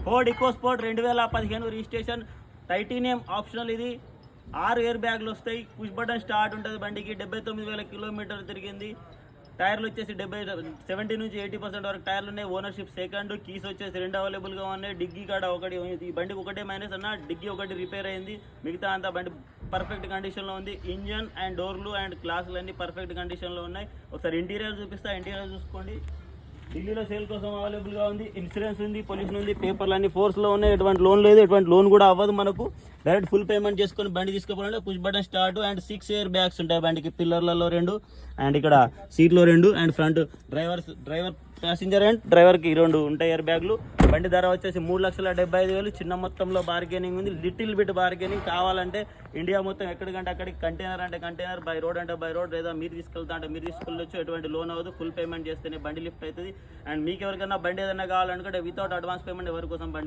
Ford EcoSport 2015 registration, titanium optional. ఇది 6 air బ్యాగ్లు వస్తాయి, పుష్ బటన్ స్టార్ట్ ఉంటుంది. బండికి 79,000 కిలోమీటర్లు తిరిగింది. టైర్లు వచ్చేసి 70 నుంచి 80% వరకు టైర్లు ఉన్నాయి. Ownership second. కీస్ వచ్చేసి 2 అవైలబుల్గా ఉన్నాయి. డిగ్గీ కాడ ఒకటి, ఈ బండికి ఒకటే మైనస్ అన్న, డిగ్గీ ఒకటి రిపేర్ అయింది. మిగతా అంతా బండి పర్ఫెక్ట్ కండిషన్లో ఉంది. ఇంజన్ అండ్ డోర్లు అండ్ గ్లాసులు అన్నీ పర్ఫెక్ట్ కండిషన్లో ఉన్నాయి. ఒకసారి ఇంటీరియర్ చూపిస్తా, ఇంటీరియర్ చూసుకోండి. ఢిల్లీలో సేల్ కోసం అవైలబుల్గా ఉంది. ఇన్సూరెన్స్ ఉంది, పొల్యూషన్ ఉంది, పేపర్లు అన్ని ఫోర్స్లో ఉన్నాయి. ఎటువంటి లోన్ లేదు, ఎటువంటి లోన్ కూడా అవ్వదు మనకు. డైరెక్ట్ ఫుల్ పేమెంట్ చేసుకొని బండి తీసుకోవాలంటే push button start and 6 air bags ఉంటాయి బండికి. పిల్లర్లలో 2 అండ్ ఇక్కడ సీట్లో 2 and front driver passenger and డ్రైవర్కి 2 ఉంటాయి ఎయిర్ బ్యాగ్లు. బండి ధర వచ్చేసి 3,75,000. చిన్న మొత్తంలో బార్గెనింగ్ ఉంది, లిటిల్ బిట్ బార్గెనింగ్. కావాలంటే ఇండియా మొత్తం ఎక్కడికంటే అక్కడికి, కంటైనర్ అంటే కంటైనర్, బై రోడ్ అంటే బై రోడ్, లేదా మీరు తీసుకెళ్తా అంటే మీరు తీసుకెళ్ళొచ్చు. ఎటువంటి లోన్ అవ్వదు, ఫుల్ పేమెంట్ చేస్తేనే బండి లిఫ్ట్ అవుతుంది. అండ్ మీకు ఎవరికైనా బండి ఏదైనా కావాలనుకుంటే వితౌట్ అడ్వాన్స్ పేమెంట్ ఎవరి కోసం బండి